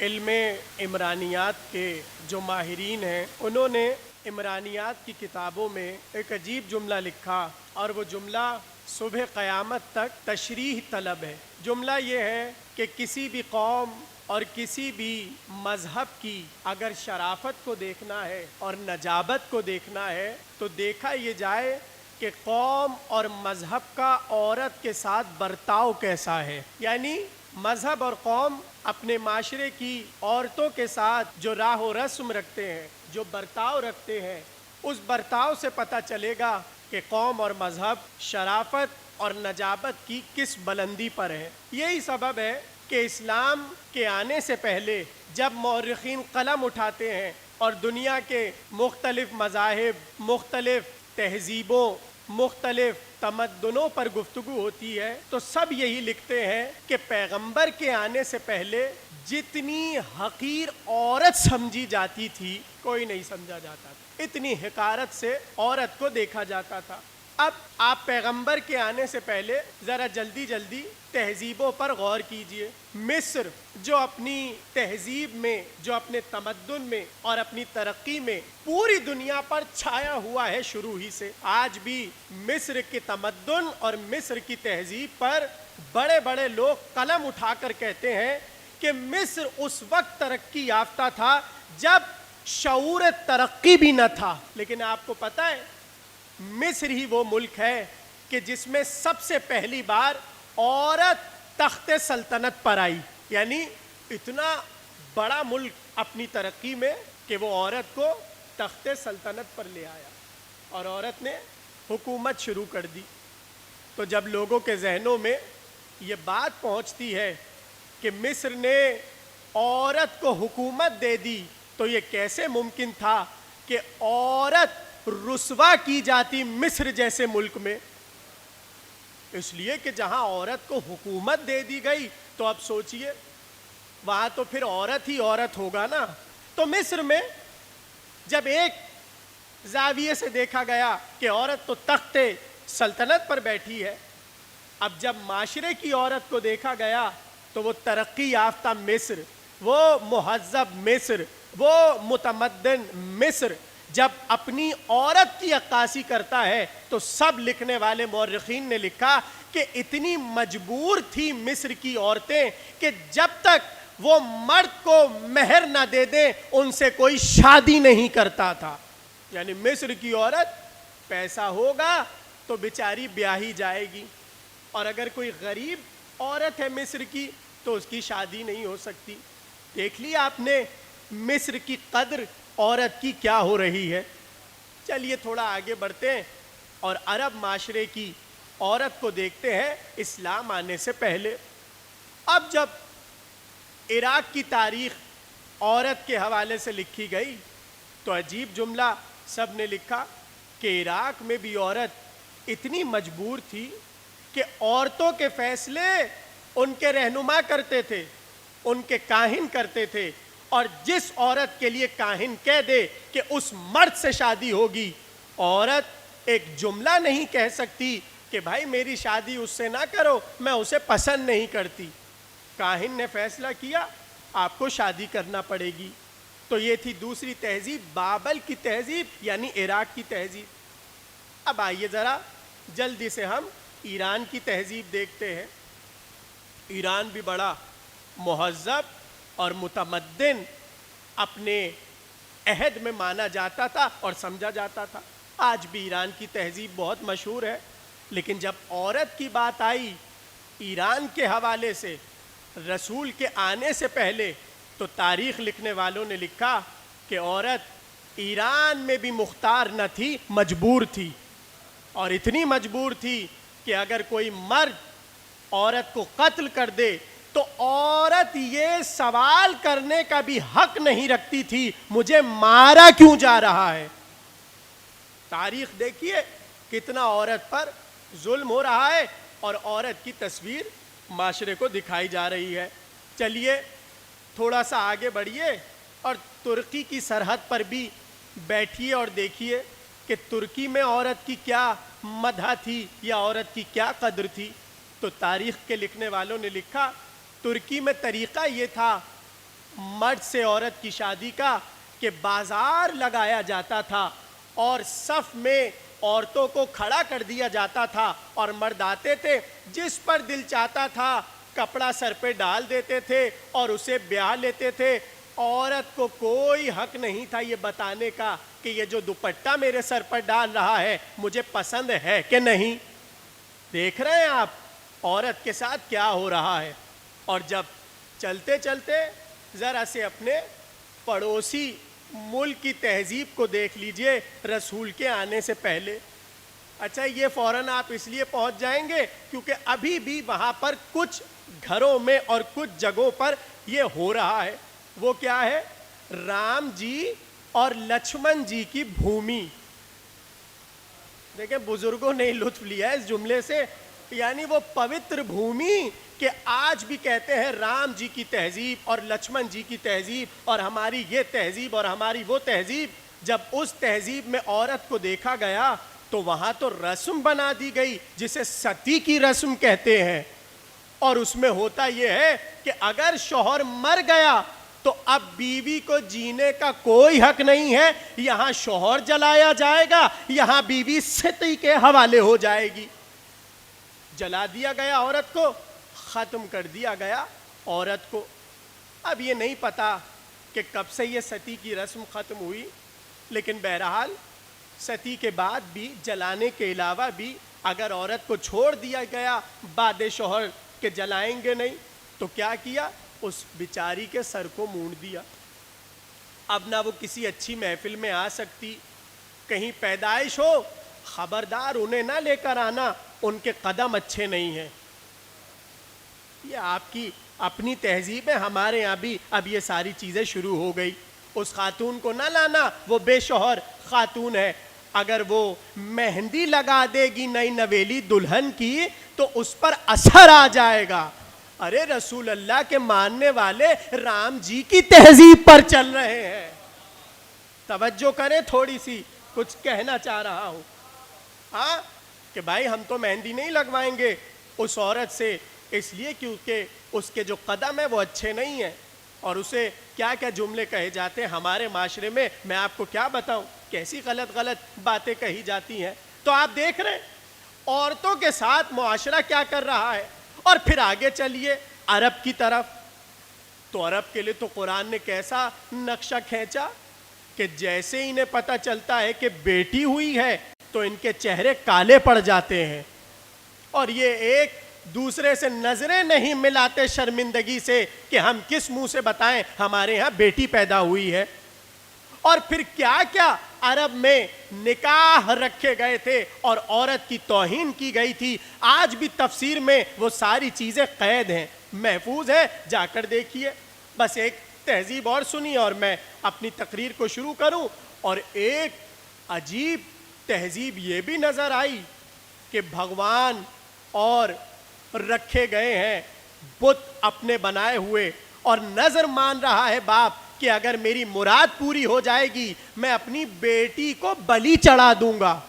علم عمرانیات کے جو ماہرین ہیں انہوں نے عمرانیات کی کتابوں میں ایک عجیب جملہ لکھا، اور وہ جملہ صبح قیامت تک تشریح طلب ہے۔ جملہ یہ ہے کہ کسی بھی قوم اور کسی بھی مذہب کی اگر شرافت کو دیکھنا ہے اور نجابت کو دیکھنا ہے تو دیکھا یہ جائے کہ قوم اور مذہب کا عورت کے ساتھ برتاؤ کیسا ہے۔ یعنی مذہب اور قوم اپنے معاشرے کی عورتوں کے ساتھ جو راہ و رسم رکھتے ہیں، جو برتاؤ رکھتے ہیں، اس برتاؤ سے پتہ چلے گا کہ قوم اور مذہب شرافت اور نجابت کی کس بلندی پر ہے۔ یہی سبب ہے کہ اسلام کے آنے سے پہلے جب مورخین قلم اٹھاتے ہیں اور دنیا کے مختلف مذاہب، مختلف تہذیبوں، مختلف تمدنوں پر گفتگو ہوتی ہے تو سب یہی لکھتے ہیں کہ پیغمبر کے آنے سے پہلے جتنی حقیر عورت سمجھی جاتی تھی کوئی نہیں سمجھا جاتا تھا، اتنی حقارت سے عورت کو دیکھا جاتا تھا۔ اب آپ پیغمبر کے آنے سے پہلے ذرا جلدی جلدی تہذیبوں پر غور کیجئے۔ مصر جو اپنی تہذیب میں، جو اپنے تمدن میں اور اپنی ترقی میں پوری دنیا پر چھایا ہوا ہے شروع ہی سے، آج بھی مصر کے تمدن اور مصر کی تہذیب پر بڑے بڑے لوگ قلم اٹھا کر کہتے ہیں کہ مصر اس وقت ترقی یافتہ تھا جب شعور ترقی بھی نہ تھا۔ لیکن آپ کو پتہ ہے مصر ہی وہ ملک ہے کہ جس میں سب سے پہلی بار عورت تخت سلطنت پر آئی۔ یعنی اتنا بڑا ملک اپنی ترقی میں کہ وہ عورت کو تخت سلطنت پر لے آیا اور عورت نے حکومت شروع کر دی۔ تو جب لوگوں کے ذہنوں میں یہ بات پہنچتی ہے کہ مصر نے عورت کو حکومت دے دی تو یہ کیسے ممکن تھا کہ عورت رسوا کی جاتی مصر جیسے ملک میں؟ اس لیے کہ جہاں عورت کو حکومت دے دی گئی تو اب سوچئے وہاں تو پھر عورت ہی عورت ہوگا نا۔ تو مصر میں جب ایک زاویے سے دیکھا گیا کہ عورت تو تخت سلطنت پر بیٹھی ہے، اب جب معاشرے کی عورت کو دیکھا گیا تو وہ ترقی یافتہ مصر، وہ مہذب مصر، وہ متمدن مصر جب اپنی عورت کی عکاسی کرتا ہے تو سب لکھنے والے مورخین نے لکھا کہ اتنی مجبور تھی مصر کی عورتیں کہ جب تک وہ مرد کو مہر نہ دے دیں ان سے کوئی شادی نہیں کرتا تھا۔ یعنی مصر کی عورت پیسہ ہوگا تو بیچاری بیاہی جائے گی، اور اگر کوئی غریب عورت ہے مصر کی تو اس کی شادی نہیں ہو سکتی۔ دیکھ لیا آپ نے مصر کی قدر عورت کی کیا ہو رہی ہے۔ چلیے تھوڑا آگے بڑھتے ہیں اور عرب معاشرے کی عورت کو دیکھتے ہیں اسلام آنے سے پہلے۔ اب جب عراق کی تاریخ عورت کے حوالے سے لکھی گئی تو عجیب جملہ سب نے لکھا کہ عراق میں بھی عورت اتنی مجبور تھی کہ عورتوں کے فیصلے ان کے رہنما کرتے تھے، ان کے کاہن کرتے تھے، اور جس عورت کے لیے کاہن کہہ دے کہ اس مرد سے شادی ہوگی، عورت ایک جملہ نہیں کہہ سکتی کہ بھائی میری شادی اس سے نہ کرو، میں اسے پسند نہیں کرتی۔ کاہن نے فیصلہ کیا آپ کو شادی کرنا پڑے گی۔ تو یہ تھی دوسری تہذیب، بابل کی تہذیب یعنی عراق کی تہذیب۔ اب آئیے ذرا جلدی سے ہم ایران کی تہذیب دیکھتے ہیں۔ ایران بھی بڑا مہذب اور متمدن اپنے عہد میں مانا جاتا تھا اور سمجھا جاتا تھا۔ آج بھی ایران کی تہذیب بہت مشہور ہے، لیکن جب عورت کی بات آئی ایران کے حوالے سے رسول کے آنے سے پہلے تو تاریخ لکھنے والوں نے لکھا کہ عورت ایران میں بھی مختار نہ تھی، مجبور تھی، اور اتنی مجبور تھی کہ اگر کوئی مرد عورت کو قتل کر دے تو عورت یہ سوال کرنے کا بھی حق نہیں رکھتی تھی مجھے مارا کیوں جا رہا ہے۔ تاریخ دیکھیے کتنا عورت پر ظلم ہو رہا ہے اور عورت کی تصویر معاشرے کو دکھائی جا رہی ہے۔ چلیے تھوڑا سا آگے بڑھیے اور ترکی کی سرحد پر بھی بیٹھیے اور دیکھیے کہ ترکی میں عورت کی کیا مدح تھی یا عورت کی کیا قدر تھی۔ تو تاریخ کے لکھنے والوں نے لکھا ترکی میں طریقہ یہ تھا مرد سے عورت کی شادی کا کہ بازار لگایا جاتا تھا اور صف میں عورتوں کو کھڑا کر دیا جاتا تھا اور مرد آتے تھے، جس پر دل چاہتا تھا کپڑا سر پہ ڈال دیتے تھے اور اسے بیاہ لیتے تھے۔ عورت کو کوئی حق نہیں تھا یہ بتانے کا کہ یہ جو دوپٹہ میرے سر پر ڈال رہا ہے مجھے پسند ہے کہ نہیں۔ دیکھ رہے ہیں آپ عورت کے ساتھ کیا ہو رہا ہے۔ اور جب چلتے چلتے ذرا سے اپنے پڑوسی ملک کی تہذیب کو دیکھ لیجئے رسول کے آنے سے پہلے۔ اچھا یہ فوراً آپ اس لیے پہنچ جائیں گے کیونکہ ابھی بھی وہاں پر کچھ گھروں میں اور کچھ جگہوں پر یہ ہو رہا ہے۔ وہ کیا ہے؟ رام جی اور لکشمن جی کی بھومی۔ دیکھیں بزرگوں نے لطف لیا ہے اس جملے سے، یعنی وہ پوتر بھومی کہ آج بھی کہتے ہیں رام جی کی تہذیب اور لکشمن جی کی تہذیب اور ہماری یہ تہذیب اور ہماری وہ تہذیب۔ جب اس تہذیب میں عورت کو دیکھا گیا تو وہاں تو رسم بنا دی گئی جسے ستی کی رسم کہتے ہیں، اور اس میں ہوتا یہ ہے کہ اگر شوہر مر گیا تو اب بیوی کو جینے کا کوئی حق نہیں ہے، یہاں شوہر جلایا جائے گا، یہاں بیوی ستی کے حوالے ہو جائے گی۔ جلا دیا گیا عورت کو، ختم کر دیا گیا عورت کو۔ اب یہ نہیں پتا کہ کب سے یہ ستی کی رسم ختم ہوئی، لیکن بہرحال ستی کے بعد بھی جلانے کے علاوہ بھی اگر عورت کو چھوڑ دیا گیا بعد شوہر کہ جلائیں گے نہیں تو کیا کیا؟ اس بیچاری کے سر کو مونڈ دیا۔ اب نہ وہ کسی اچھی محفل میں آ سکتی، کہیں پیدائش ہو خبردار انہیں نہ لے کر آنا، ان کے قدم اچھے نہیں ہیں۔ یہ آپ کی اپنی تہذیب ہے، ہمارے یہاں بھی اب یہ ساری چیزیں شروع ہو گئی۔ اس خاتون کو نہ لانا، وہ بے شوہر خاتون ہے، اگر وہ مہندی لگا دے گی نئی نویلی دلہن کی تو اس پر اثر آ جائے گا۔ ارے رسول اللہ کے ماننے والے رام جی کی تہذیب پر چل رہے ہیں، توجہ کریں تھوڑی سی، کچھ کہنا چاہ رہا ہوں۔ ہاں کہ بھائی ہم تو مہندی نہیں لگوائیں گے اس عورت سے، اس لیے کیونکہ اس کے جو قدم ہیں وہ اچھے نہیں ہیں، اور اسے کیا کیا جملے کہے جاتے ہیں ہمارے معاشرے میں، میں آپ کو کیا بتاؤں کیسی غلط غلط باتیں کہی جاتی ہیں۔ تو آپ دیکھ رہے ہیں عورتوں کے ساتھ معاشرہ کیا کر رہا ہے۔ اور پھر آگے چلیے عرب کی طرف، تو عرب کے لیے تو قرآن نے کیسا نقشہ کھینچا کہ جیسے انہیں پتہ چلتا ہے کہ بیٹی ہوئی ہے تو ان کے چہرے کالے پڑ جاتے ہیں، اور یہ ایک دوسرے سے نظریں نہیں ملاتے شرمندگی سے کہ ہم کس منہ سے بتائیں ہمارے ہاں بیٹی پیدا ہوئی ہے۔ اور پھر کیا کیا عرب میں نکاح رکھے گئے تھے اور عورت کی توہین کی گئی تھی، آج بھی تفسیر میں وہ ساری چیزیں قید ہیں، محفوظ ہے، جا کر دیکھیے۔ بس ایک تہذیب اور سنی اور میں اپنی تقریر کو شروع کروں۔ اور ایک عجیب تہذیب یہ بھی نظر آئی کہ بھگوان اور رکھے گئے ہیں بت اپنے بنائے ہوئے، اور نظر مان رہا ہے باپ کہ اگر میری مراد پوری ہو جائے گی میں اپنی بیٹی کو بلی چڑھا دوں گا،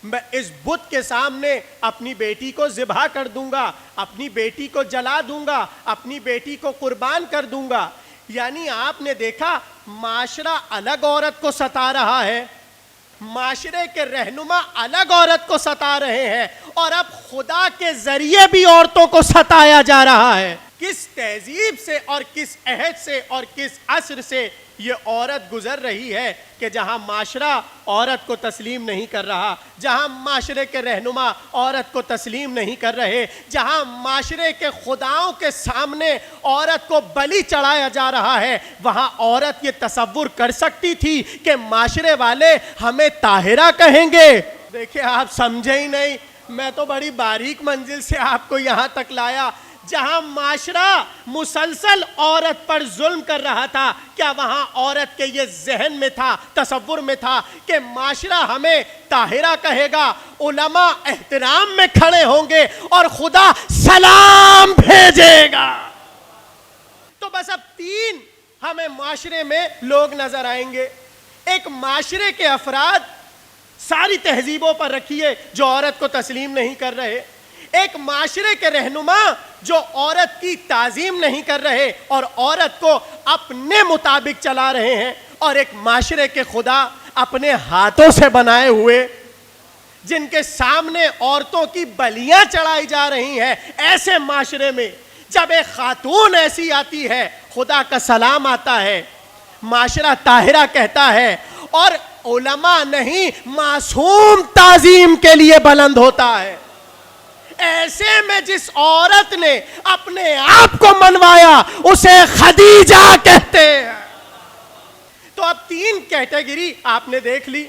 میں اس بت کے سامنے اپنی بیٹی کو ذبح کر دوں گا، اپنی بیٹی کو جلا دوں گا، اپنی بیٹی کو قربان کر دوں گا۔ یعنی آپ نے دیکھا معاشرہ الگ عورت کو ستا رہا ہے، معاشرے کے رہنما الگ عورت کو ستا رہے ہیں، اور اب خدا کے ذریعے بھی عورتوں کو ستایا جا رہا ہے۔ کس تہذیب سے اور کس عہد سے اور کس عصر سے یہ عورت گزر رہی ہے کہ جہاں معاشرہ عورت کو تسلیم نہیں کر رہا، جہاں معاشرے کے رہنما عورت کو تسلیم نہیں کر رہے، جہاں معاشرے کے خداؤں کے سامنے عورت کو بلی چڑھایا جا رہا ہے، وہاں عورت یہ تصور کر سکتی تھی کہ معاشرے والے ہمیں طاہرہ کہیں گے؟ دیکھیں آپ سمجھے ہی نہیں، میں تو بڑی باریک منزل سے آپ کو یہاں تک لایا۔ جہاں معاشرہ مسلسل عورت پر ظلم کر رہا تھا، کیا وہاں عورت کے یہ ذہن میں تھا، تصور میں تھا کہ معاشرہ ہمیں طاہرہ کہے گا، علماء احترام میں کھڑے ہوں گے اور خدا سلام بھیجے گا؟ تو بس اب تین ہمیں معاشرے میں لوگ نظر آئیں گے۔ ایک معاشرے کے افراد ساری تہذیبوں پر رکھیے جو عورت کو تسلیم نہیں کر رہے، ایک معاشرے کے رہنما جو عورت کی تعظیم نہیں کر رہے اور عورت کو اپنے مطابق چلا رہے ہیں، اور ایک معاشرے کے خدا اپنے ہاتھوں سے بنائے ہوئے جن کے سامنے عورتوں کی بلیاں چڑھائی جا رہی ہیں، ایسے معاشرے میں جب ایک خاتون ایسی آتی ہے، خدا کا سلام آتا ہے، معاشرہ طاہرہ کہتا ہے، اور علماء نہیں معصوم تعظیم کے لیے بلند ہوتا ہے، ایسے میں جس عورت نے اپنے آپ کو منوایا اسے خدیجہ کہتے ہیں۔ تو اب 3 کیٹیگری آپ نے دیکھ لی،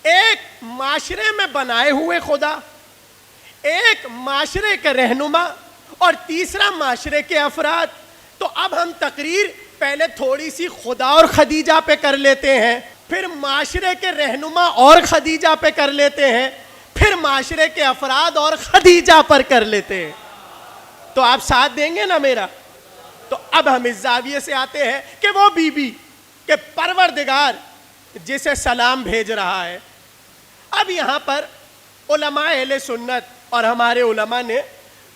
ایک معاشرے میں بنائے ہوئے خدا، ایک معاشرے کے رہنما، اور تیسرا معاشرے کے افراد۔ تو اب ہم تقریر پہلے تھوڑی سی خدا اور خدیجہ پہ کر لیتے ہیں، پھر معاشرے کے رہنما اور خدیجہ پہ کر لیتے ہیں، پھر معاشرے کے افراد اور خدیجہ پر کر لیتے ہیں۔ تو آپ ساتھ دیں گے نا میرا؟ تو اب ہم اس زاویے سے آتے ہیں کہ وہ بی بی کہ پروردگار جسے سلام بھیج رہا ہے۔ اب یہاں پر علماء اہل سنت اور ہمارے علماء نے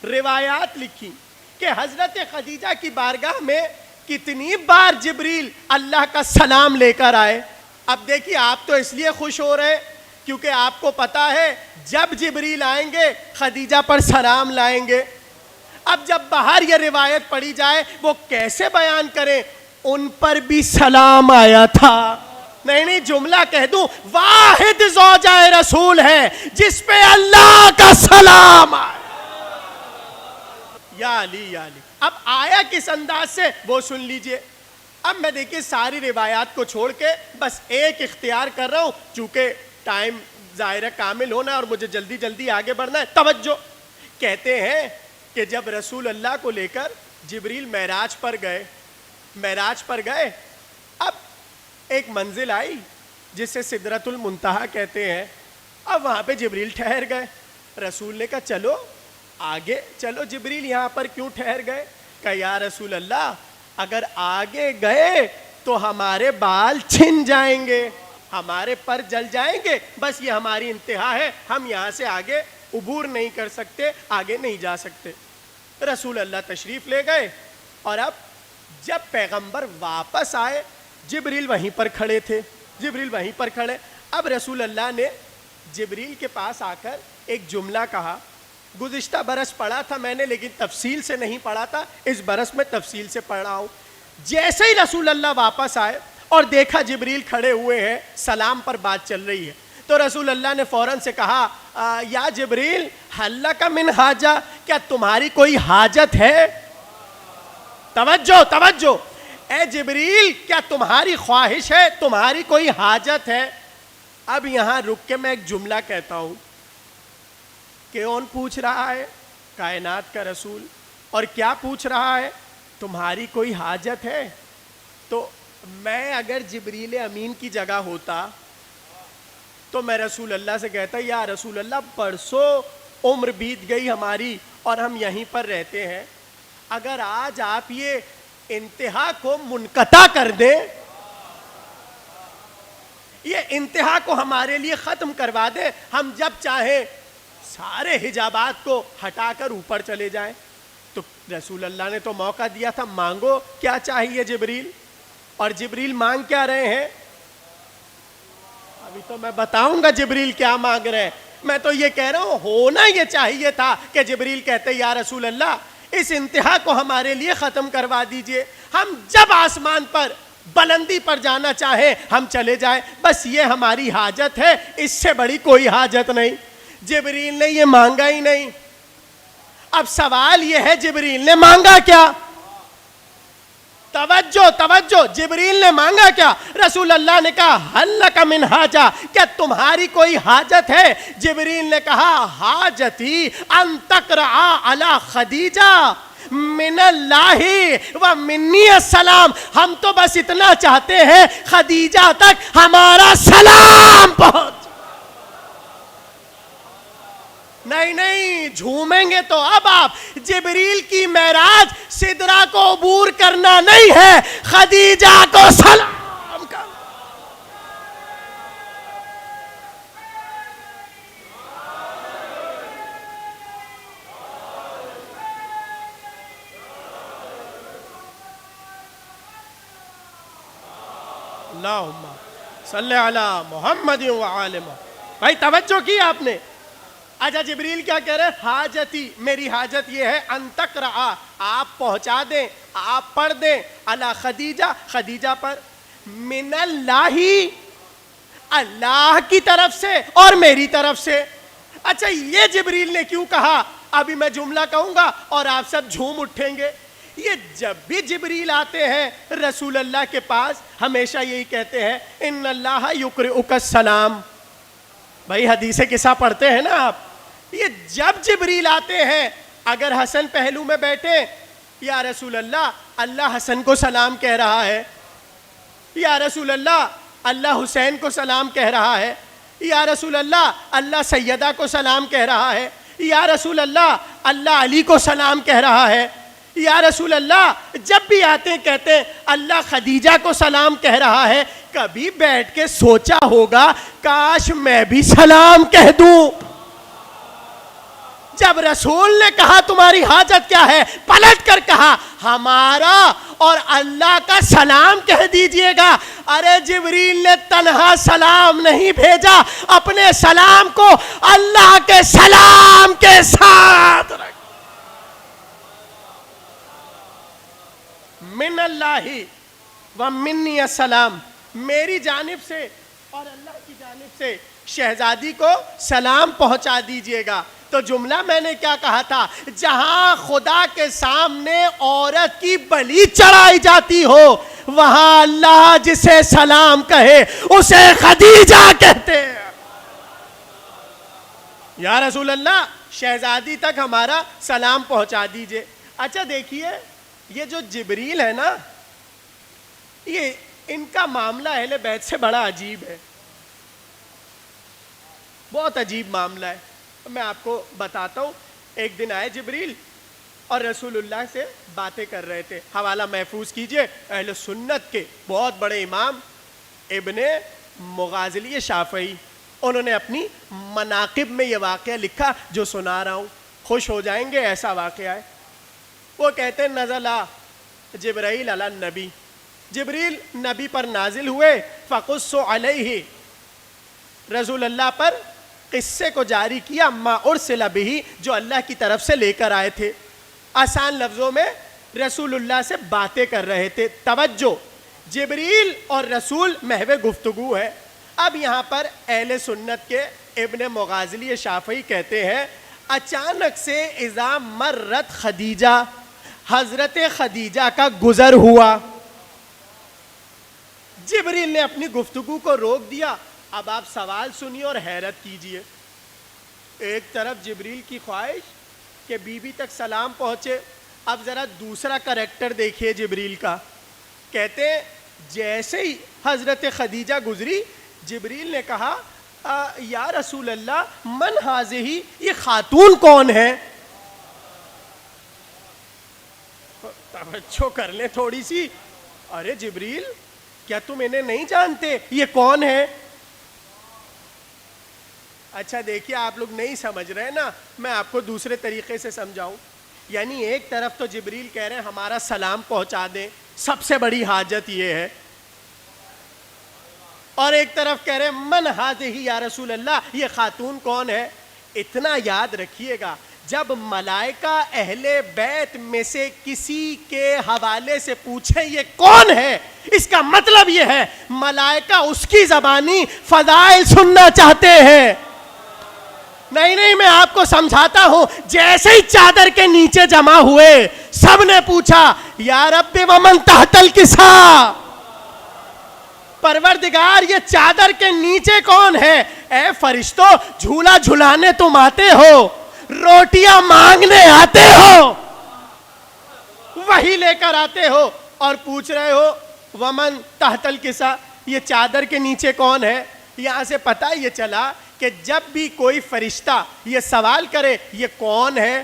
روایات لکھی کہ حضرت خدیجہ کی بارگاہ میں کتنی بار جبریل اللہ کا سلام لے کر آئے۔ اب دیکھیے، آپ تو اس لیے خوش ہو رہے کیونکہ آپ کو پتا ہے جب جبریل آئیں گے خدیجہ پر سلام لائیں گے۔ اب جب باہر یہ روایت پڑھی جائے وہ کیسے بیان کریں؟ ان پر بھی سلام آیا تھا۔ نہیں جملہ کہہ دوں، واحد زوجہ رسول ہے جس پہ اللہ کا سلام آیا۔ یا علی یا علی۔ اب آیا کس انداز سے وہ سن لیجئے۔ اب میں دیکھیے ساری روایات کو چھوڑ کے بس ایک اختیار کر رہا ہوں، چونکہ ٹائم ظاہر کامل ہونا ہے اور مجھے جلدی جلدی آگے بڑھنا ہے۔ توجہ، کہتے ہیں کہ جب رسول اللہ کو لے کر جبریل معراج پر گئے، اب ایک منزل آئی جسے سدرۃ المنتہا کہتے ہیں۔ اب وہاں پہ جبریل ٹھہر گئے، رسول نے کہا چلو آگے چلو۔ جبریل یہاں پر کیوں ٹھہر گئے؟ کہا یا رسول اللہ اگر آگے گئے تو ہمارے بال چھن جائیں گے، ہمارے پر جل جائیں گے، بس یہ ہماری انتہا ہے، ہم یہاں سے آگے عبور نہیں کر سکتے، آگے نہیں جا سکتے۔ رسول اللہ تشریف لے گئے، اور اب جب پیغمبر واپس آئے جبریل وہیں پر کھڑے تھے، جبریل وہیں پر کھڑے۔ اب رسول اللہ نے جبریل کے پاس آ کر ایک جملہ کہا، گزشتہ برس پڑھا تھا میں نے لیکن تفصیل سے نہیں پڑھا تھا، اس برس میں تفصیل سے پڑھ رہا ہوں۔ جیسے ہی رسول اللہ واپس آئے اور دیکھا جبریل کھڑے ہوئے ہیں، سلام پر بات چل رہی ہے، تو رسول اللہ نے فوراً سے کہا یا جبریل حل لک من حاجہ، کیا تمہاری کوئی حاجت ہے؟ توجہ توجہ، اے جبریل کیا تمہاری خواہش ہے، تمہاری کوئی حاجت ہے؟ اب یہاں رک کے میں ایک جملہ کہتا ہوں، کون پوچھ رہا ہے؟ کائنات کا رسول۔ اور کیا پوچھ رہا ہے؟ تمہاری کوئی حاجت ہے؟ تو میں اگر جبریل امین کی جگہ ہوتا تو میں رسول اللہ سے کہتا یا رسول اللہ پرسوں عمر بیت گئی ہماری اور ہم یہیں پر رہتے ہیں، اگر آج آپ یہ انتہا کو منقطع کر دیں، یہ انتہا کو ہمارے لیے ختم کروا دیں، ہم جب چاہیں سارے حجابات کو ہٹا کر اوپر چلے جائیں۔ تو رسول اللہ نے تو موقع دیا تھا، مانگو کیا چاہیے جبریل؟ اور جبریل مانگ کیا رہے ہیں؟ ابھی تو میں بتاؤں گا جبریل کیا مانگ رہے ہیں، میں تو یہ کہہ رہا ہوں ہونا یہ چاہیے تھا کہ جبریل کہتے یا رسول اللہ اس انتہا کو ہمارے لیے ختم کروا دیجئے، ہم جب آسمان پر بلندی پر جانا چاہیں ہم چلے جائیں، بس یہ ہماری حاجت ہے، اس سے بڑی کوئی حاجت نہیں۔ جبریل نے یہ مانگا ہی نہیں۔ اب سوال یہ ہے جبریل نے مانگا کیا؟ توجہ توجہ، جبریل نے مانگا کیا؟ رسول اللہ نے کہا حل لک من حاجہ، کیا تمہاری کوئی حاجت ہے؟ جبریل نے کہا حاجتی ان تقرأ علی خدیجہ من اللہ و منی السلام، ہم تو بس اتنا چاہتے ہیں خدیجہ تک ہمارا سلام پہنچ۔ نہیں جھومیں گے تو اب آپ، جبریل کی معراج سدرہ کو عبور کرنا نہیں ہے، خدیجہ کو سلام کرنا۔ اللہم صلی علی محمد وآل محمد. بھائی توجہ کی آپ نے. اچھا جبریل کیا کہہ رہے ہیں؟ حاجتی، میری حاجت یہ ہے ان تقرأ، آپ پہنچا دیں، آپ پڑھ دیں، علی خدیجہ، خدیجہ پر، من اللہ، اللہ کی طرف سے اور میری طرف سے. اچھا یہ جبریل نے کیوں کہا؟ ابھی میں جملہ کہوں گا اور آپ سب جھوم اٹھیں گے. یہ جب بھی جبریل آتے ہیں رسول اللہ کے پاس ہمیشہ یہی کہتے ہیں ان اللہ یقرئک السلام. بھائی حدیث قصہ پڑھتے ہیں نا آپ. یہ جب جبریل آتے ہیں اگر حسن پہلو میں بیٹھے، یا رسول اللہ اللہ حسن کو سلام کہہ رہا ہے، یا رسول اللہ اللہ حسین کو سلام کہہ رہا ہے، یا رسول اللہ اللہ سیدہ کو سلام کہہ رہا ہے، یا رسول اللہ اللہ علی کو سلام کہہ رہا ہے، یا رسول اللہ جب بھی آتے ہیں کہتے ہیں اللہ خدیجہ کو سلام کہہ رہا ہے. کبھی بیٹھ کے سوچا ہوگا کاش میں بھی سلام کہہ دوں؟ جب رسول نے کہا تمہاری حاجت کیا ہے، پلٹ کر کہا ہمارا اور اللہ کا سلام کہہ دیجئے گا. ارے جبریل نے تنہا سلام نہیں بھیجا، اپنے سلام کو اللہ کے سلام کے ساتھ رکھ. من اللہ و منی السلام، میری جانب سے اور اللہ کی جانب سے شہزادی کو سلام پہنچا دیجئے گا. تو جملہ میں نے کیا کہا تھا؟ جہاں خدا کے سامنے عورت کی بلی چڑھائی جاتی ہو وہاں اللہ جسے سلام کہے اسے خدیجہ کہتے ہیں. یا رسول اللہ شہزادی تک ہمارا سلام پہنچا دیجئے. اچھا دیکھیے یہ جو جبریل ہے نا، یہ ان کا معاملہ اہل بیت سے بڑا عجیب ہے، بہت عجیب معاملہ ہے. میں آپ کو بتاتا ہوں. ایک دن آئے جبریل اور رسول اللہ سے باتیں کر رہے تھے. حوالہ محفوظ کیجئے اہل سنت کے بہت بڑے امام ابن مغازلی شافعی، انہوں نے اپنی مناقب میں یہ واقعہ لکھا جو سنا رہا ہوں، خوش ہو جائیں گے ایسا واقعہ ہے. وہ کہتے ہیں نزل جبرائیل علی النبی، جبریل نبی پر نازل ہوئے، فقص علیہ، رسول اللہ پر قصے کو جاری کیا، ما ارسل بہ، جو اللہ کی طرف سے لے کر آئے تھے. آسان لفظوں میں رسول اللہ سے باتیں کر رہے تھے. توجہ، جبریل اور رسول محو گفتگو ہے. اب یہاں پر اہل سنت کے ابن مغازلی شافعی کہتے ہیں اچانک سے اذا مرت خدیجہ، حضرت خدیجہ کا گزر ہوا. جبریل نے اپنی گفتگو کو روک دیا. اب آپ سوال سنیے اور حیرت کیجئے. ایک طرف جبریل کی خواہش کہ بی بی تک سلام پہنچے. اب ذرا دوسرا کریکٹر دیکھیے جبریل کا. کہتے ہیں جیسے ہی حضرت خدیجہ گزری جبریل نے کہا یا رسول اللہ من ہذہ، یہ خاتون کون ہے؟ توجہ کر لیں تھوڑی سی. ارے جبریل کیا تم انہیں نہیں جانتے؟ یہ کون ہے؟ اچھا دیکھیے آپ لوگ نہیں سمجھ رہے نا، میں آپ کو دوسرے طریقے سے سمجھاؤں. یعنی ایک طرف تو جبریل کہہ رہے ہیں ہمارا سلام پہنچا دیں، سب سے بڑی حاجت یہ ہے، اور ایک طرف کہہ رہے ہیں من ہذہ یا رسول اللہ، یہ خاتون کون ہے؟ اتنا یاد رکھیے گا جب ملائکہ اہل بیت میں سے کسی کے حوالے سے پوچھیں یہ کون ہے، اس کا مطلب یہ ہے ملائکہ اس کی زبانی فضائل سننا چاہتے ہیں. نہیں میں آپ کو سمجھاتا ہوں. جیسے ہی چادر کے نیچے جمع ہوئے سب نے پوچھا یا رب ومن تحت الکساء، پروردگار یہ چادر کے نیچے کون ہے؟ اے فرشتوں جھولا جھلانے تم آتے ہو، روٹیاں مانگنے آتے ہو، وہی لے کر آتے ہو اور پوچھ رہے ہو ومن تحت الکساء، یہ چادر کے نیچے کون ہے؟ یہاں سے پتہ یہ چلا کہ جب بھی کوئی فرشتہ یہ سوال کرے یہ کون ہے،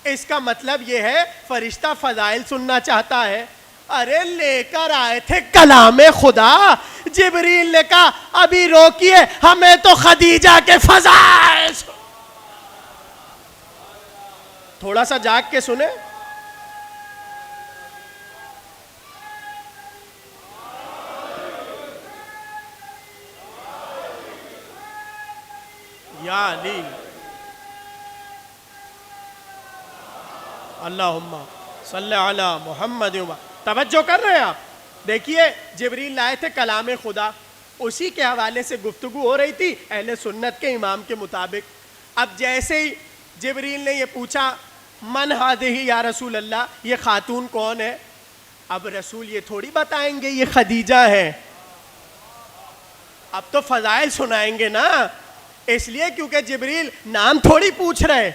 اس کا مطلب یہ ہے فرشتہ فضائل سننا چاہتا ہے. ارے لے کر آئے تھے کلام خدا. جبریل نے کہا ابھی روکیے، ہمیں تو خدیجہ کے فضائل. تھوڑا سا جاگ کے سنیں. یا علی اللہم صلی علی محمد. توجہ کر رہے ہیں آپ؟ دیکھیے جبریل لائے تھے کلام خدا، اسی کے حوالے سے گفتگو ہو رہی تھی اہل سنت کے امام کے مطابق. اب جیسے ہی جبریل نے یہ پوچھا من ہذہ یا رسول اللہ، یہ خاتون کون ہے؟ اب رسول یہ تھوڑی بتائیں گے یہ خدیجہ ہے، اب تو فضائل سنائیں گے نا. اس لیے کیونکہ جبریل نام تھوڑی پوچھ رہے،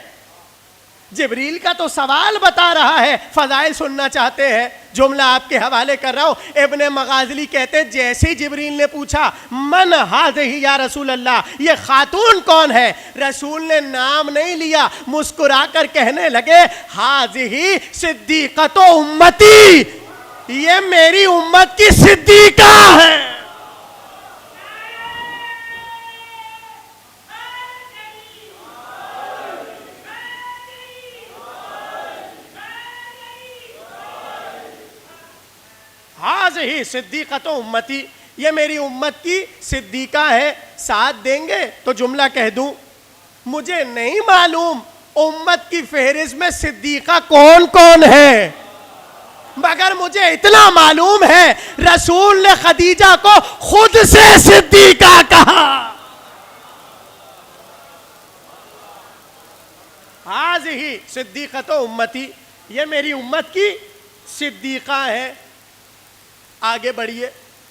جبریل کا تو سوال بتا رہا ہے، فضائل سننا چاہتے ہیں. جملہ آپ کے حوالے کر رہا ہوں. ابن مغازلی کہتے ہیں جیسے ہی جبریل نے پوچھا من ہذہ یا رسول اللہ، یہ خاتون کون ہے، رسول نے نام نہیں لیا، مسکرا کر کہنے لگے ہذہ صدیقۃ امتی، یہ میری امت کی صدیقہ ہے. ہی صدیقۃ امتی، یہ میری امت کی صدیقہ ہے. ساتھ دیں گے تو جملہ کہہ دوں، مجھے نہیں معلوم امت کی فہرست میں صدیقہ کون کون ہے، مگر مجھے اتنا معلوم ہے رسول نے خدیجہ کو خود سے صدیقہ کہا. ہذہ صدیقۃ امتی، یہ میری امت کی صدیقہ ہے. آگے بڑھیے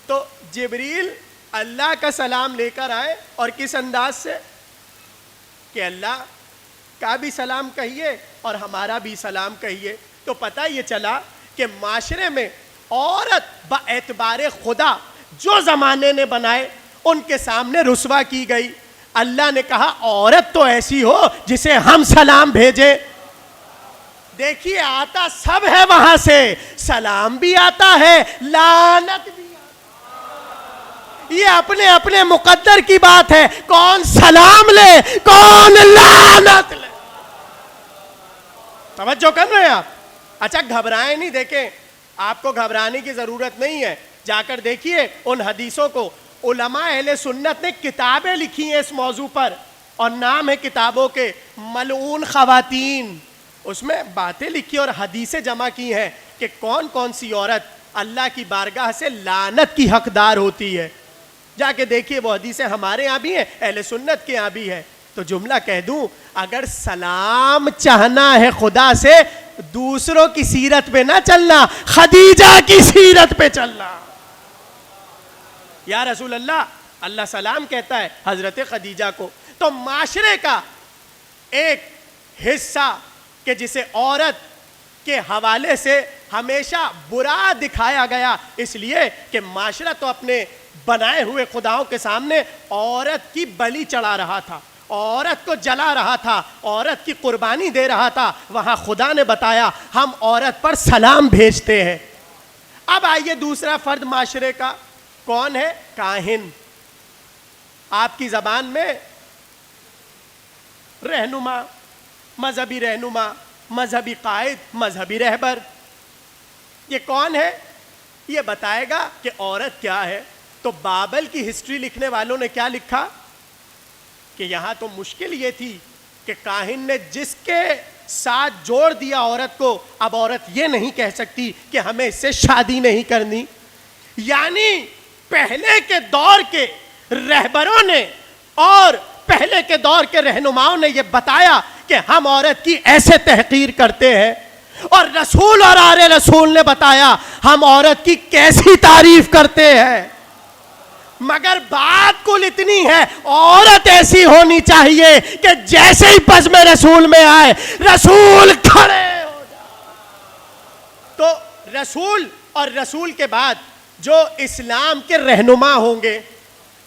تو جبریل اللہ کا سلام لے کر آئے، اور کس انداز سے کہ اللہ کا بھی سلام کہیے اور ہمارا بھی سلام کہیے. تو پتہ یہ چلا کہ معاشرے میں عورت باعتبار خدا جو زمانے نے بنائے ان کے سامنے رسوا کی گئی. اللہ نے کہا عورت تو ایسی ہو جسے ہم سلام بھیجیں. دیکھیے آتا سب ہے وہاں سے، سلام بھی آتا ہے، لعنت بھی آتا. یہ اپنے اپنے مقدر کی بات ہے، کون سلام لے کون لعنت لے. توجہ کر رہے ہیں آپ؟ اچھا گھبرائیں نہیں، دیکھیں آپ کو گھبرانے کی ضرورت نہیں ہے. جا کر دیکھیے ان حدیثوں کو. علماء اہل سنت نے کتابیں لکھی ہیں اس موضوع پر، اور نام ہے کتابوں کے ملعون خواتین. اس میں باتیں لکھی اور حدیثیں جمع کی ہیں کہ کون کون سی عورت اللہ کی بارگاہ سے لعنت کی حقدار ہوتی ہے. جا کے دیکھیے وہ حدیثیں ہمارے یہاں بھی ہیں، اہل سنت کے یہاں بھی ہے. تو جملہ کہہ دوں، اگر سلام چاہنا ہے خدا سے، دوسروں کی سیرت پہ نہ چلنا، خدیجہ کی سیرت پہ چلنا. یا رسول اللہ، اللہ سلام کہتا ہے حضرت خدیجہ کو. تو معاشرے کا ایک حصہ کہ جسے عورت کے حوالے سے ہمیشہ برا دکھایا گیا، اس لیے کہ معاشرہ تو اپنے بنائے ہوئے خداؤں کے سامنے عورت کی بلی چڑھا رہا تھا، عورت کو جلا رہا تھا، عورت کی قربانی دے رہا تھا. وہاں خدا نے بتایا ہم عورت پر سلام بھیجتے ہیں. اب آئیے دوسرا فرد معاشرے کا کون ہے؟ کاہن. آپ کی زبان میں رہنما، مذہبی رہنما، مذہبی قائد، مذہبی رہبر. یہ کون ہے؟ یہ بتائے گا کہ عورت کیا ہے. تو بابل کی ہسٹری لکھنے والوں نے کیا لکھا کہ یہاں تو مشکل یہ تھی کہ کاہن نے جس کے ساتھ جوڑ دیا عورت کو، اب عورت یہ نہیں کہہ سکتی کہ ہمیں اس سے شادی نہیں کرنی. یعنی پہلے کے دور کے رہبروں نے اور پہلے کے دور کے رہنماؤں نے یہ بتایا کہ ہم عورت کی ایسے تحقیر کرتے ہیں، اور رسول اور آل رسول نے بتایا ہم عورت کی کیسی تعریف کرتے ہیں. مگر بات کل اتنی ہے، عورت ایسی ہونی چاہیے کہ جیسے ہی بزم رسول میں آئے رسول کھڑے ہو جائے. تو رسول اور رسول کے بعد جو اسلام کے رہنما ہوں گے،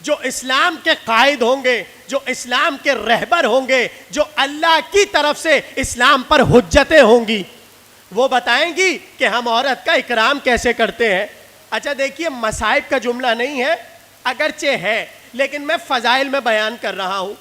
جو اسلام کے قائد ہوں گے، جو اسلام کے رہبر ہوں گے، جو اللہ کی طرف سے اسلام پر حجتیں ہوں گی، وہ بتائیں گی کہ ہم عورت کا اکرام کیسے کرتے ہیں. اچھا دیکھیے مصائب کا جملہ نہیں ہے، اگرچہ ہے لیکن میں فضائل میں بیان کر رہا ہوں.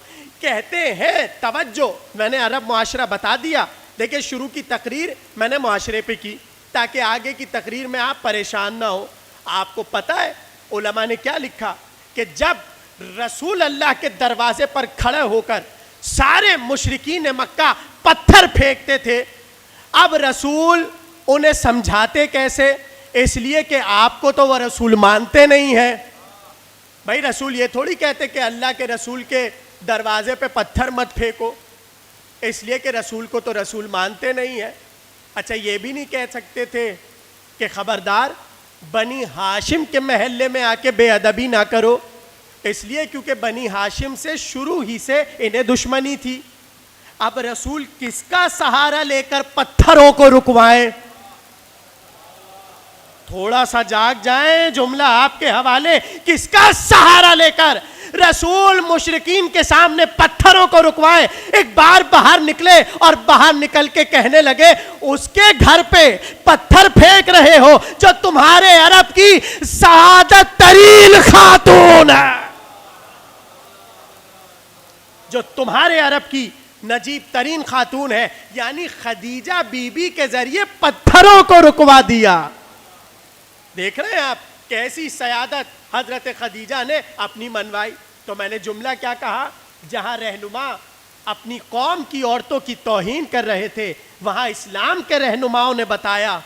کہتے ہیں توجہ، میں نے عرب معاشرہ بتا دیا. دیکھیں شروع کی تقریر میں نے معاشرے پہ کی تاکہ آگے کی تقریر میں آپ پریشان نہ ہو. آپ کو پتہ ہے علماء نے کیا لکھا کہ جب رسول اللہ کے دروازے پر کھڑے ہو کر سارے مشرکین مکہ پتھر پھینکتے تھے. اب رسول انہیں سمجھاتے کیسے؟ اس لیے کہ آپ کو تو وہ رسول مانتے نہیں ہیں. بھائی رسول یہ تھوڑی کہتے کہ اللہ کے رسول کے دروازے پہ پتھر مت پھینکو، اس لیے کہ رسول کو تو رسول مانتے نہیں ہیں. اچھا یہ بھی نہیں کہہ سکتے تھے کہ خبردار بنی ہاشم کے محلے میں آ کے بے ادبی نہ کرو، اس لیے کیونکہ بنی ہاشم سے شروع ہی سے انہیں دشمنی تھی. اب رسول کس کا سہارا لے کر پتھروں کو رکوائیں؟ تھوڑا سا جاگ جائیں، جملہ آپ کے حوالے. کس کا سہارا لے کر رسول مشرکین کے سامنے پتھروں کو رکوائے؟ ایک بار باہر نکلے اور باہر نکل کے کہنے لگے اس کے گھر پہ پتھر پھینک رہے ہو جو تمہارے عرب کی سعادت ترین خاتون ہے، جو تمہارے عرب کی نجیب ترین خاتون ہے. یعنی خدیجہ بی بی کے ذریعے پتھروں کو رکوا دیا. دیکھ رہے ہیں آپ کیسی سیادت حضرت خدیجہ نے اپنی منوائی. تو میں نے جملہ کیا کہا؟ جہاں رہنما اپنی قوم کی عورتوں کی توہین کر رہے تھے، وہاں اسلام کے رہنماؤں نے بتایا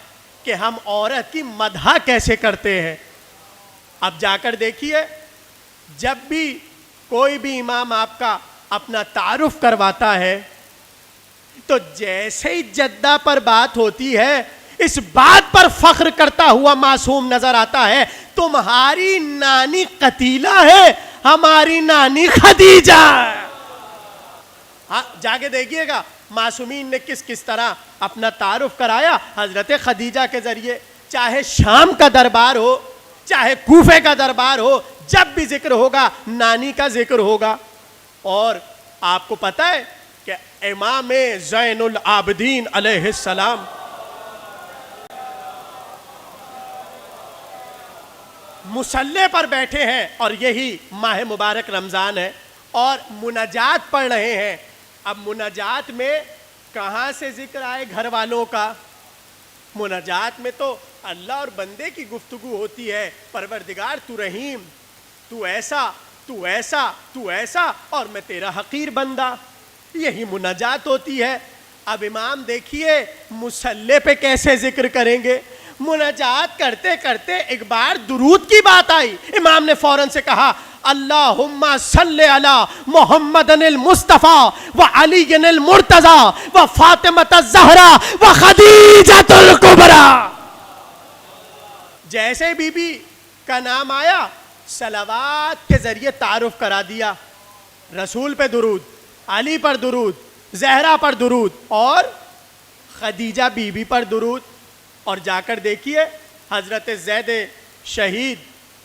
کہ ہم عورت کی مدح کیسے کرتے ہیں. اب جا کر دیکھیے، جب بھی کوئی بھی امام آپ کا اپنا تعارف کرواتا ہے تو جیسے ہی جدہ پر بات ہوتی ہے اس بات پر فخر کرتا ہوا معصوم نظر آتا ہے، تمہاری نانی قتیلہ ہے، ہماری نانی خدیجہ. جا کے دیکھیے گا معصومین نے کس کس طرح اپنا تعارف کرایا حضرت خدیجہ کے ذریعے. چاہے شام کا دربار ہو، چاہے کوفے کا دربار ہو، جب بھی ذکر ہوگا نانی کا ذکر ہوگا. اور آپ کو پتہ ہے کہ امام زین العابدین علیہ السلام مصلی پر بیٹھے ہیں اور یہی ماہ مبارک رمضان ہے اور مناجات پڑھ رہے ہیں. اب مناجات میں کہاں سے ذکر آئے گھر والوں کا؟ مناجات میں تو اللہ اور بندے کی گفتگو ہوتی ہے. پروردگار تو رحیم، تو ایسا، تو ایسا، تو ایسا، اور میں تیرا حقیر بندہ. یہی مناجات ہوتی ہے. اب امام دیکھیے مصلی پہ کیسے ذکر کریں گے. مناجات کرتے کرتے ایک بار درود کی بات آئی. امام نے فوراً سے کہا اللہم صلی علی محمد المصطفیٰ و علی المرتضی و فاطمۃ الزہرا و خدیجۃ الکبریٰ. جیسے بی بی کا نام آیا صلوات کے ذریعے تعارف کرا دیا. رسول پہ درود، علی پر درود، زہرا پر درود اور خدیجہ بی بی پر درود. اور جا کر دیکھیے حضرت زید شہید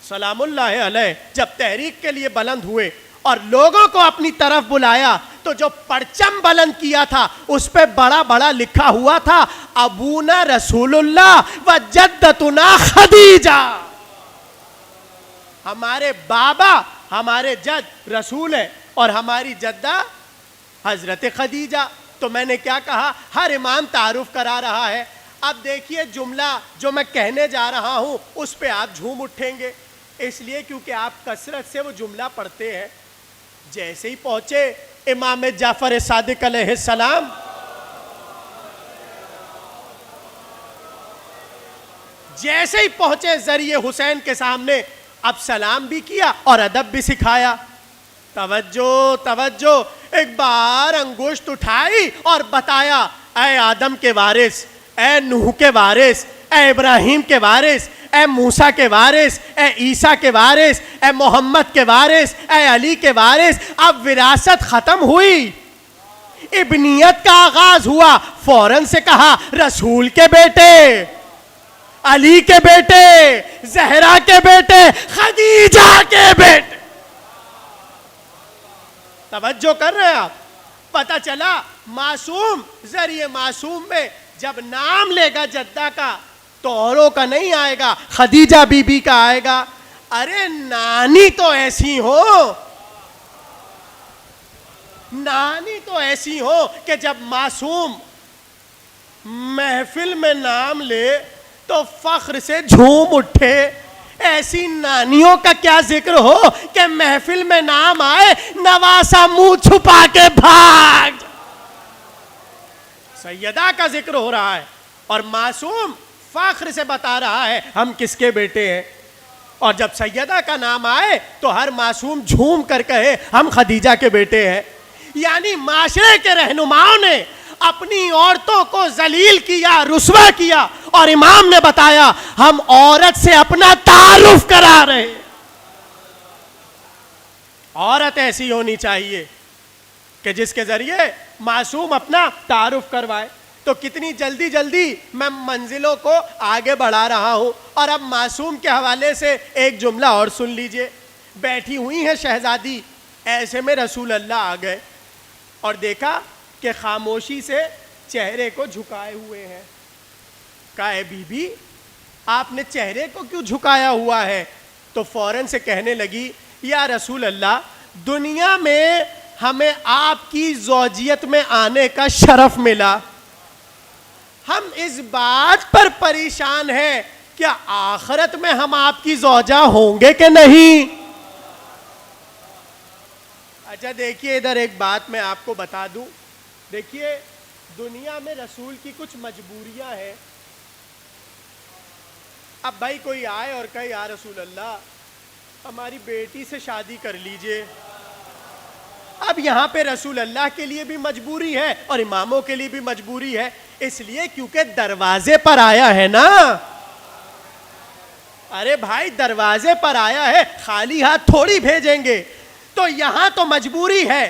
سلام اللہ علیہ جب تحریک کے لیے بلند ہوئے اور لوگوں کو اپنی طرف بلایا تو جو پرچم بلند کیا تھا اس پہ بڑا بڑا لکھا ہوا تھا ابونا رسول اللہ و جدتنا خدیجہ. ہمارے بابا، ہمارے جد رسول ہے اور ہماری جدہ حضرت خدیجہ. تو میں نے کیا کہا؟ ہر امام تعارف کرا رہا ہے. اب دیکھیے جملہ جو میں کہنے جا رہا ہوں اس پہ آپ جھوم اٹھیں گے، اس لیے کیونکہ آپ کثرت سے وہ جملہ پڑھتے ہیں. جیسے ہی پہنچے امام جعفر صادق علیہ السلام، جیسے ہی پہنچے ذریعے حسین کے سامنے، اب سلام بھی کیا اور ادب بھی سکھایا. توجہ توجہ، ایک بار انگشت اٹھائی اور بتایا اے آدم کے وارث، اے نوح کے وارث، اے ابراہیم کے وارث، اے موسیٰ کے وارث، اے عیسیٰ کے وارث، اے محمد کے وارث، اے علی کے وارث. اب وراثت ختم ہوئی، ابنیت کا آغاز ہوا. فوراً سے کہا رسول کے بیٹے، علی کے بیٹے، زہرا کے بیٹے، خدیجہ کے بیٹے. توجہ کر رہے ہیں آپ؟ پتہ چلا معصوم ذریعے معصوم میں جب نام لے گا جدہ کا تو اوروں کا نہیں آئے گا، خدیجہ بی بی کا آئے گا. ارے نانی تو ایسی ہو، نانی تو ایسی ہو کہ جب معصوم محفل میں نام لے تو فخر سے جھوم اٹھے ایسی نانیوں کا کیا ذکر ہو کہ محفل میں نام آئے نواسا منہ چھپا کے بھاگ. سیدہ کا ذکر ہو رہا ہے اور معصوم فخر سے بتا رہا ہے ہم کس کے بیٹے ہیں. اور جب سیدہ کا نام آئے تو ہر معصوم جھوم کر کہے ہم خدیجہ کے بیٹے ہیں. یعنی معاشرے کے رہنماؤں نے اپنی عورتوں کو ذلیل کیا, رسوا کیا, اور امام نے بتایا ہم عورت سے اپنا تعارف کرا رہے ہیں. عورت ایسی ہونی چاہیے کہ جس کے ذریعے معصوم اپنا تعارف کروائے. تو کتنی جلدی جلدی میں منزلوں کو آگے بڑھا رہا ہوں. اور اب معصوم کے حوالے سے ایک جملہ اور سن لیجئے. بیٹھی ہوئی ہیں شہزادی, ایسے میں رسول اللہ آ گئے اور دیکھا کہ خاموشی سے چہرے کو جھکائے ہوئے ہیں. کہا اے بی بی آپ نے چہرے کو کیوں جھکایا ہوا ہے؟ تو فوراً سے کہنے لگی یا رسول اللہ دنیا میں ہمیں آپ کی زوجیت میں آنے کا شرف ملا, ہم اس بات پر پریشان ہیں کیا آخرت میں ہم آپ کی زوجہ ہوں گے کہ نہیں. اچھا دیکھیے ادھر ایک بات میں آپ کو بتا دوں. دیکھیے دنیا میں رسول کی کچھ مجبوریاں ہیں. اب بھائی کوئی آئے اور کہے یا رسول اللہ ہماری بیٹی سے شادی کر لیجئے. اب یہاں پہ رسول اللہ کے لیے بھی مجبوری ہے اور اماموں کے لیے بھی مجبوری ہے, اس لیے کیونکہ دروازے پر آیا ہے نا. ارے بھائی دروازے پر آیا ہے, خالی ہاتھ تھوڑی بھیجیں گے. تو یہاں تو مجبوری ہے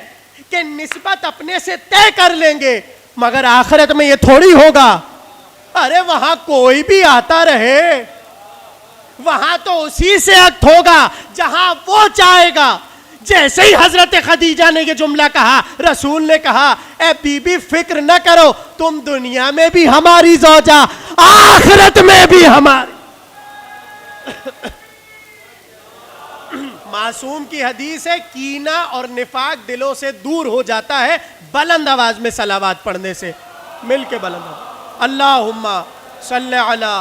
کہ نسبت اپنے سے طے کر لیں گے, مگر آخرت میں یہ تھوڑی ہوگا. ارے وہاں کوئی بھی آتا رہے, وہاں تو اسی سے عقد ہوگا جہاں وہ چاہے گا. جیسے ہی حضرت خدیجہ نے یہ جملہ کہا رسول نے کہا اے بی بی فکر نہ کرو, تم دنیا میں بھی ہماری زوجہ, آخرت میں بھی ہماری. معصوم کی حدیث ہے کینہ اور نفاق دلوں سے دور ہو جاتا ہے بلند آواز میں صلوات پڑھنے سے. مل کے بلند آواز اللہم صلی علی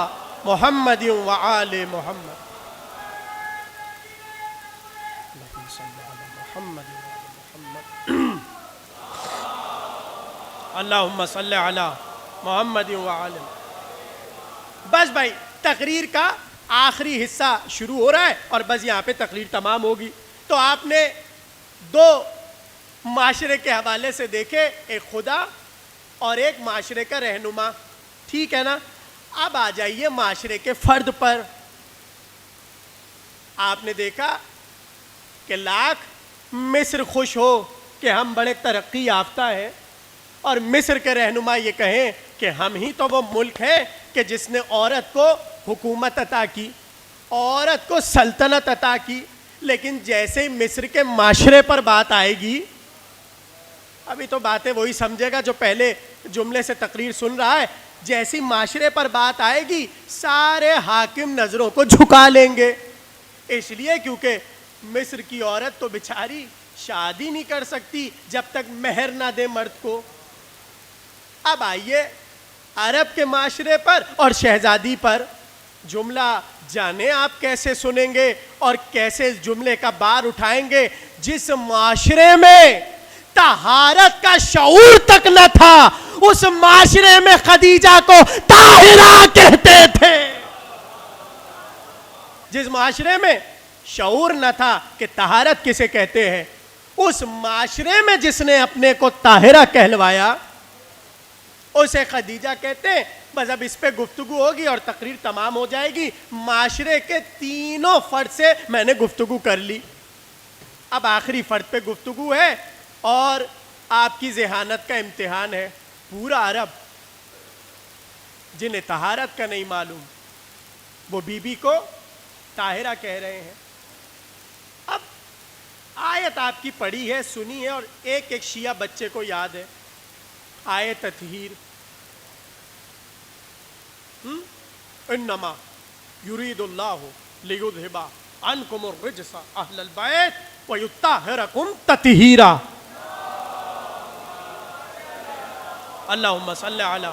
محمد و آل محمد. اللہم صلی علی محمد و آل. بس بھائی تقریر کا آخری حصہ شروع ہو رہا ہے اور بس یہاں پہ تقریر تمام ہوگی. تو آپ نے دو معاشرے کے حوالے سے دیکھے, ایک خدا اور ایک معاشرے کا رہنما, ٹھیک ہے نا. اب آ جائیے معاشرے کے فرد پر. آپ نے دیکھا کہ لاکھ مصر خوش ہو کہ ہم بڑے ترقی یافتہ ہیں اور مصر کے رہنما یہ کہیں کہ ہم ہی تو وہ ملک ہے کہ جس نے عورت کو حکومت عطا کی, عورت کو سلطنت عطا کی. لیکن جیسے ہی مصر کے معاشرے پر بات آئے گی, ابھی تو باتیں وہی سمجھے گا جو پہلے جملے سے تقریر سن رہا ہے, جیسی معاشرے پر بات آئے گی سارے حاکم نظروں کو جھکا لیں گے. اس لیے کیونکہ مصر کی عورت تو بیچاری شادی نہیں کر سکتی جب تک مہر نہ دے مرد کو. اب آئیے عرب کے معاشرے پر اور شہزادی پر. جملہ جانے آپ کیسے سنیں گے اور کیسے جملے کا بار اٹھائیں گے جس معاشرے میں طہارت کا شعور تک نہ تھا, اس معاشرے میں خدیجہ کو طاہرہ کہتے تھے. جس معاشرے میں شعور نہ تھا کہ طہارت کسے کہتے ہیں, اس معاشرے میں جس نے اپنے کو طاہرہ کہلوایا اسے خدیجہ کہتے ہیں. بس اب اس پہ گفتگو ہوگی اور تقریر تمام ہو جائے گی. معاشرے کے تینوں فرد سے میں نے گفتگو کر لی, اب آخری فرد پہ گفتگو ہے اور آپ کی ذہانت کا امتحان ہے. پورا عرب جنہیں طہارت کا نہیں معلوم وہ بی بی کو طاہرہ کہہ رہے ہیں. اب آیت آپ کی پڑھی ہے, سنی ہے, اور ایک ایک شیعہ بچے کو یاد ہے. آیت تطہیر, انما یرید اللہ لیذھب عنکم الرجس اہل البیت ویطہرکم تطہیرا. اللہم صلی علی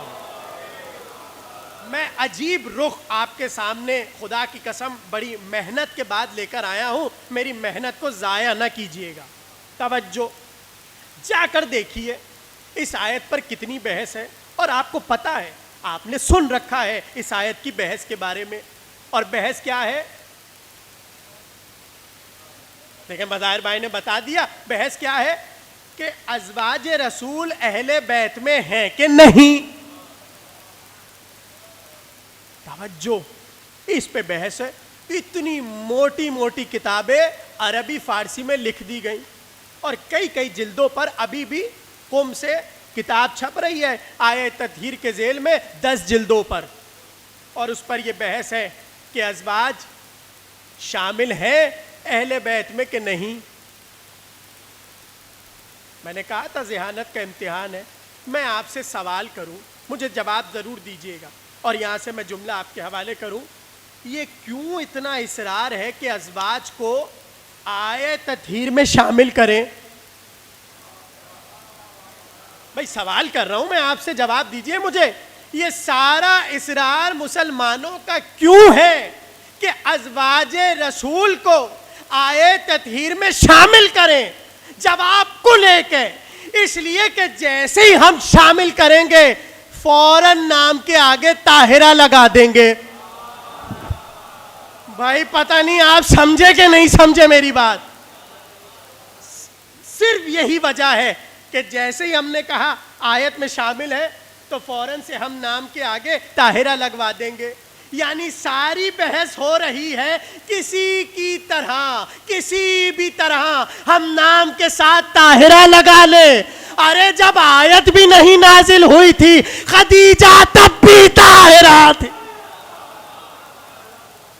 میں عجیب رخ آپ کے سامنے خدا کی قسم بڑی محنت کے بعد لے کر آیا ہوں، میری محنت کو ضائع نہ کیجیے گا. توجہ، جا کر دیکھیے اس آیت پر کتنی بحث ہے، اور آپ کو پتا ہے، آپ نے سن رکھا ہے اس آیت کی بحث کے بارے میں. اور بحث کیا ہے؟ دیکھیں بظاہر بھائی نے بتا دیا بحث کیا ہے، کہ ازواج رسول اہل بیت میں ہیں کہ نہیں. توجہ، اس پہ بحث ہے. اتنی موٹی موٹی کتابیں عربی فارسی میں لکھ دی گئیں، اور کئی کئی جلدوں پر ابھی بھی قم سے کتاب چھپ رہی ہے آیہ تطہیر کے ذیل میں 10 جلدوں پر، اور اس پر یہ بحث ہے کہ ازواج شامل ہیں اہل بیت میں کہ نہیں. میں نے کہا تھا ذہانت کا امتحان ہے. میں آپ سے سوال کروں، مجھے جواب ضرور دیجیے گا، اور یہاں سے میں جملہ آپ کے حوالے کروں. یہ کیوں اتنا اصرار ہے کہ ازواج کو آیہ تطہیر میں شامل کریں؟ بھائی سوال کر رہا ہوں میں آپ سے، جواب دیجئے مجھے. یہ سارا اصرار مسلمانوں کا کیوں ہے کہ ازواج رسول کو آیہ تطہیر میں شامل کریں؟ جواب کو لے کے، اس لیے کہ جیسے ہی ہم شامل کریں گے فوراً نام کے آگے طاہرہ لگا دیں گے. بھائی پتہ نہیں آپ سمجھے کہ نہیں سمجھے میری بات. صرف یہی وجہ ہے کہ جیسے ہی ہم نے کہا آیت میں شامل ہے تو فوراً سے ہم نام کے آگے طاہرہ لگوا دیں گے. یعنی ساری بحث ہو رہی ہے کسی کی طرح، کسی بھی طرح ہم نام کے ساتھ طاہرہ لگا لیں. ارے جب آیت بھی نہیں نازل ہوئی تھی خدیجہ تب بھی طاہرہ تھی.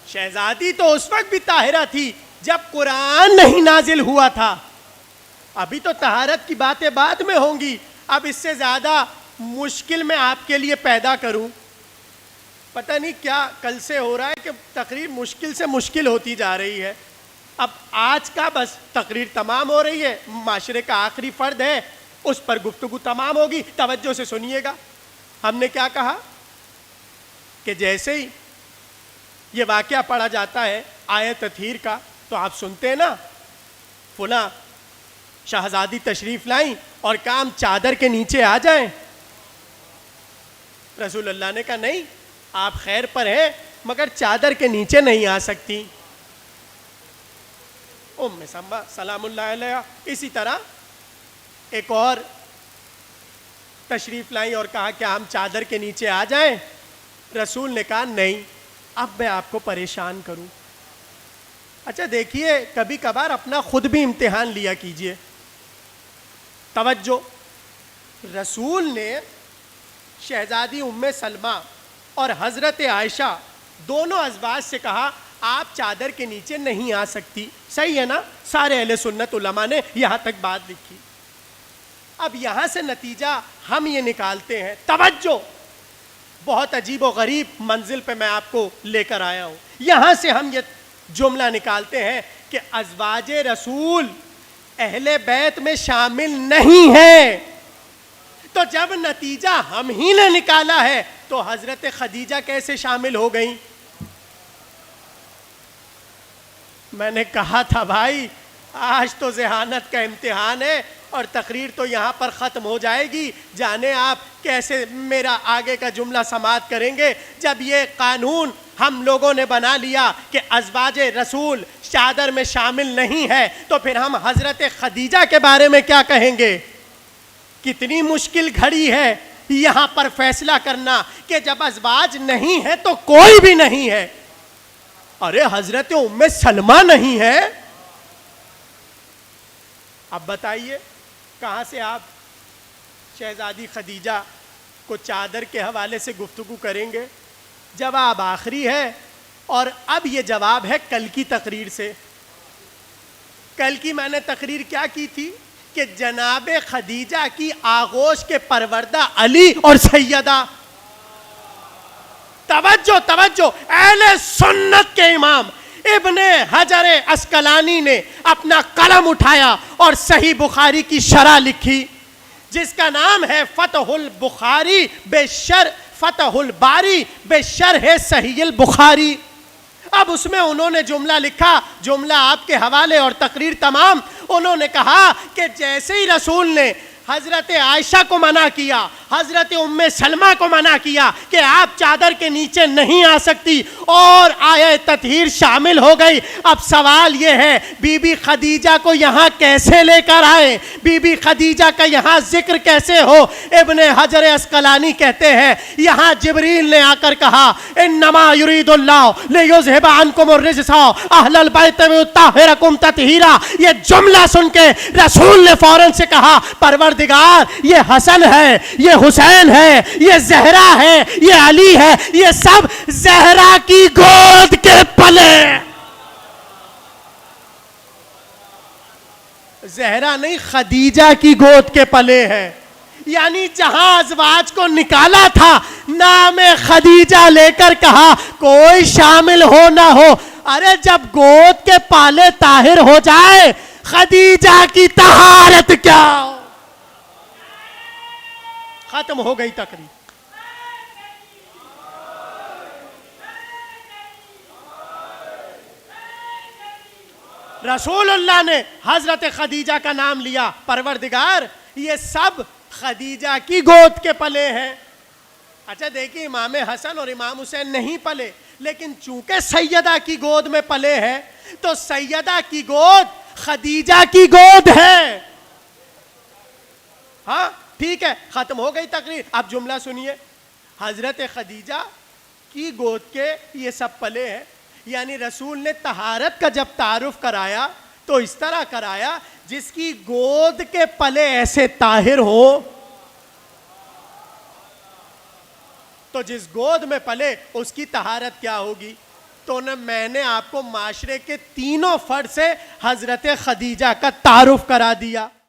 شہزادی تو اس وقت بھی طاہرہ تھی جب قرآن نہیں نازل ہوا تھا. ابھی تو طہارت کی باتیں بعد میں ہوں گی. اب اس سے زیادہ مشکل میں آپ کے لیے پیدا کروں؟ پتہ نہیں کیا کل سے ہو رہا ہے کہ تقریر مشکل سے مشکل ہوتی جا رہی ہے. اب آج کا بس تقریر تمام ہو رہی ہے، معاشرے کا آخری فرد ہے، اس پر گفتگو تمام ہوگی. توجہ سے سنیے گا. ہم نے کیا کہا کہ جیسے ہی یہ واقعہ پڑھا جاتا ہے آیہ تطہیر کا تو آپ سنتے ہیں نا فلاں شہزادی تشریف لائیں اور کام چادر کے نیچے آ جائیں. رسول اللہ نے کہا نہیں، آپ خیر پر ہیں مگر چادر کے نیچے نہیں آ سکتی. ام سلمہ سلام اللہ علیہ اسی طرح ایک اور تشریف لائیں اور کہا کہ ہم چادر کے نیچے آ جائیں. رسول نے کہا نہیں، اب میں آپ کو پریشان کروں. اچھا دیکھیے کبھی کبھار اپنا خود بھی امتحان لیا کیجئے. توجہ، رسول نے شہزادی ام سلمہ اور حضرت عائشہ دونوں ازواج سے کہا آپ چادر کے نیچے نہیں آ سکتی. صحیح ہے نا؟ سارے اہل سنت علماء نے یہاں تک بات لکھی. اب یہاں سے نتیجہ ہم یہ نکالتے ہیں، توجہ، بہت عجیب و غریب منزل پہ میں آپ کو لے کر آیا ہوں. یہاں سے ہم یہ جملہ نکالتے ہیں کہ ازواج رسول اہل بیت میں شامل نہیں ہیں. تو جب نتیجہ ہم ہی نے نکالا ہے تو حضرت خدیجہ کیسے شامل ہو گئیں؟ میں نے کہا تھا بھائی آج تو ذہانت کا امتحان ہے اور تقریر تو یہاں پر ختم ہو جائے گی. جانے آپ کیسے میرا آگے کا جملہ سماعت کریں گے جب یہ قانون ہم لوگوں نے بنا لیا کہ ازواج رسول چادر میں شامل نہیں ہے تو پھر ہم حضرت خدیجہ کے بارے میں کیا کہیں گے؟ کتنی مشکل گھڑی ہے یہاں پر فیصلہ کرنا کہ جب ازواج نہیں ہے تو کوئی بھی نہیں ہے. ارے حضرت ام سلمہ نہیں ہے. اب بتائیے کہاں سے آپ شہزادی خدیجہ کو چادر کے حوالے سے گفتگو کریں گے؟ جواب آخری ہے، اور اب یہ جواب ہے کل کی تقریر سے. کل کی میں نے تقریر کیا کی تھی کہ جناب خدیجہ کی آغوش کے پروردہ علی اور سیدہ، توجہ توجہ، اہل سنت کے امام ابن حجر عسقلانی نے اپنا قلم اٹھایا اور صحیح بخاری کی شرح لکھی جس کا نام ہے فتح البخاری فتح الباری بشرح صحیح البخاری. اب اس میں انہوں نے جملہ لکھا, جملہ آپ کے حوالے اور تقریر تمام. انہوں نے کہا کہ جیسے ہی رسول نے حضرت عائشہ کو منع کیا, حضرت ام سلمہ کو منع کیا کہ آپ چادر کے نیچے نہیں آ سکتی, اور آیہ تطہیر شامل ہو گئی. اب سوال یہ ہے بی بی خدیجہ کو یہاں کیسے لے کر آئے, بی بی خدیجہ کا یہاں ذکر کیسے ہو؟ ابن حجر عسقلانی کہتے ہیں یہاں جبریل نے آ کر کہا انما یرید اللہ لیذھب عنکم الرجس اہل البیت ویطہرکم تطہیرا. یہ جملہ سن کے رسول نے فوراً سے کہا پروردگار یہ حسن ہے, یہ حسین ہے, یہ زہرا ہے, یہ علی ہے, یہ سب زہرا کی گود کے پلے. زہرا نہیں, خدیجہ کی گود کے پلے ہے. یعنی جہاں ازواج کو نکالا تھا نام خدیجہ لے کر کہا کوئی شامل ہو نہ ہو. ارے جب گود کے پالے طاہر ہو جائے خدیجہ کی طہارت کیا ہو؟ ختم ہو گئی تقریر. رسول اللہ نے حضرت خدیجہ کا نام لیا, پروردگار یہ سب خدیجہ کی گود کے پلے ہیں. اچھا دیکھیے امام حسن اور امام حسین نہیں پلے, لیکن چونکہ سیدہ کی گود میں پلے ہیں تو سیدہ کی گود خدیجہ کی گود ہے. ہاں ٹھیک ہے, ختم ہو گئی تقریر. اب جملہ سنیے, حضرت خدیجہ کی گود کے یہ سب پلے ہیں. یعنی رسول نے طہارت کا جب تعارف کرایا تو اس طرح کرایا جس کی گود کے پلے ایسے طاہر ہو, تو جس گود میں پلے اس کی طہارت کیا ہوگی. تو میں نے آپ کو معاشرے کے تینوں فرد سے حضرت خدیجہ کا تعارف کرا دیا.